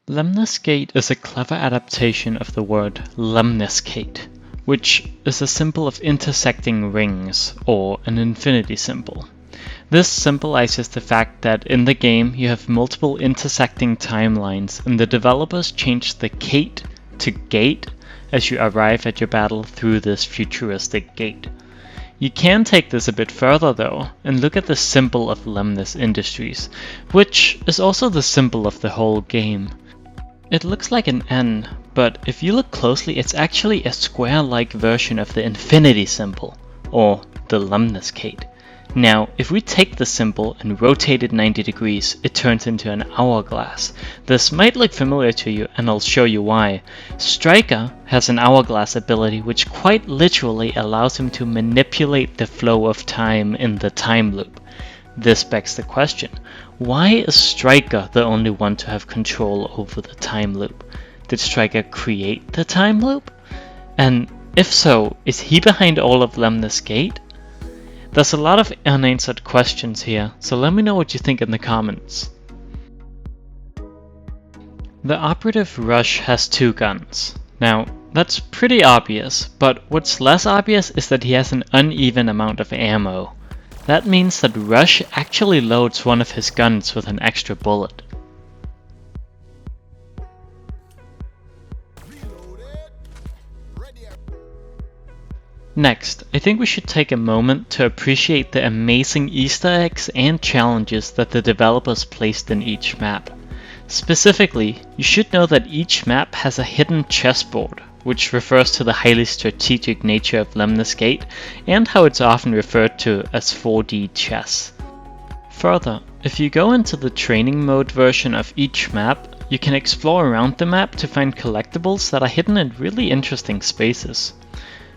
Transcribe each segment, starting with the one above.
Lemnis Gate is a clever adaptation of the word Lemnis Gate, which is a symbol of intersecting rings, or an infinity symbol. This symbolizes the fact that in the game you have multiple intersecting timelines, and the developers changed the gate to gate as you arrive at your battle through this futuristic gate. You can take this a bit further though, and look at the symbol of Lemnis Industries, which is also the symbol of the whole game. It looks like an N, but if you look closely it's actually a square-like version of the infinity symbol, or the Lemnis Gate. Now, if we take the symbol and rotate it 90 degrees, it turns into an hourglass. This might look familiar to you, and I'll show you why. Striker has an hourglass ability which quite literally allows him to manipulate the flow of time in the time loop. This begs the question, why is Striker the only one to have control over the time loop? Did Striker create the time loop? And if so, is he behind all of Lemnis Gate? There's a lot of unanswered questions here, so let me know what you think in the comments. The operative Rush has 2 guns. Now, that's pretty obvious, but what's less obvious is that he has an uneven amount of ammo. That means that Rush actually loads one of his guns with an extra bullet. Next, I think we should take a moment to appreciate the amazing Easter eggs and challenges that the developers placed in each map. Specifically, you should know that each map has a hidden chessboard, which refers to the highly strategic nature of Lemnis Gate and how it's often referred to as 4D chess. Further, if you go into the training mode version of each map, you can explore around the map to find collectibles that are hidden in really interesting spaces.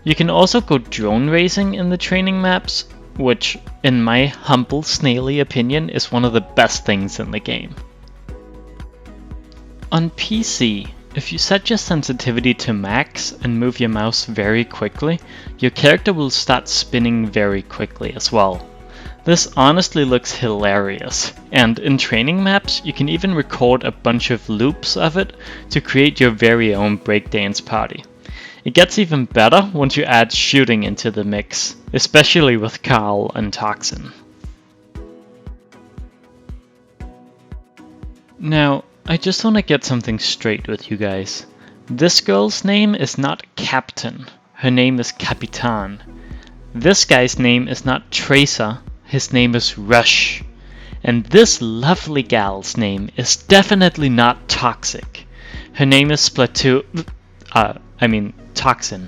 You can also go drone racing in the training maps, which, in my humble snaily opinion, is one of the best things in the game. On PC, if you set your sensitivity to max and move your mouse very quickly, your character will start spinning very quickly as well. This honestly looks hilarious, and in training maps you can even record a bunch of loops of it to create your very own breakdance party. It gets even better once you add shooting into the mix, especially with Karl and Toxin. Now, I just want to get something straight with you guys. This girl's name is not Captain, her name is Capitan. This guy's name is not Tracer, his name is Rush. And this lovely gal's name is definitely not Toxic. Her name is Toxin.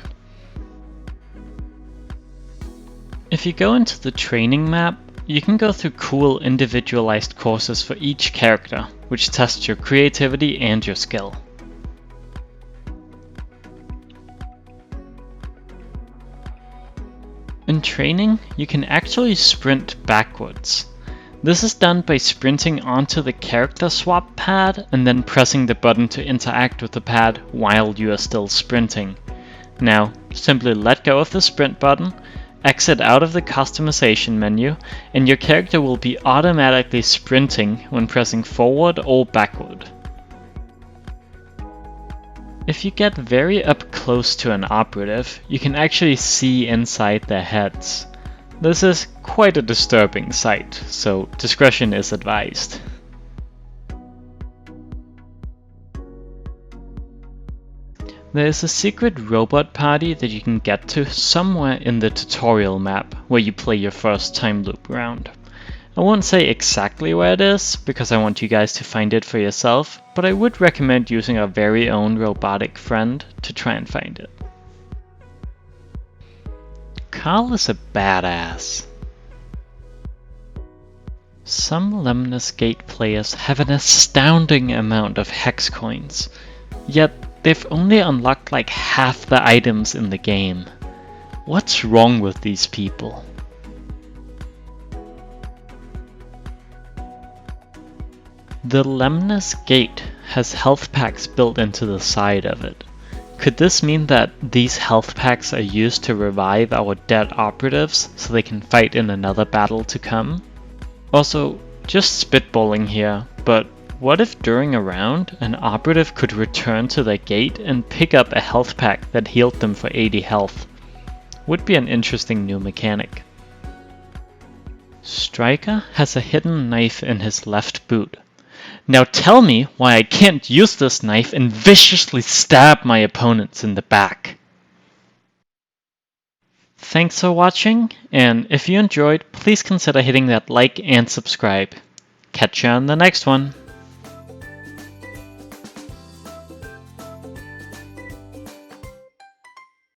If you go into the training map, you can go through cool individualized courses for each character, which tests your creativity and your skill. In training, you can actually sprint backwards. This is done by sprinting onto the character swap pad and then pressing the button to interact with the pad while you are still sprinting. Now, simply let go of the sprint button, exit out of the customization menu, and your character will be automatically sprinting when pressing forward or backward. If you get very up close to an operative, you can actually see inside their heads. This is quite a disturbing sight, so discretion is advised. There is a secret robot party that you can get to somewhere in the tutorial map where you play your first time loop round. I won't say exactly where it is because I want you guys to find it for yourself, but I would recommend using our very own robotic friend to try and find it. Karl is a badass. Some Lemnis Gate players have an astounding amount of hex coins, yet they've only unlocked like half the items in the game. What's wrong with these people? The Lemnis Gate has health packs built into the side of it. Could this mean that these health packs are used to revive our dead operatives so they can fight in another battle to come? Also, just spitballing here, but What if during a round, an operative could return to their gate and pick up a health pack that healed them for 80 health? Would be an interesting new mechanic. Striker has a hidden knife in his left boot. Now tell me why I can't use this knife and viciously stab my opponents in the back. Thanks for watching, and if you enjoyed, please consider hitting that like and subscribe. Catch you on the next one.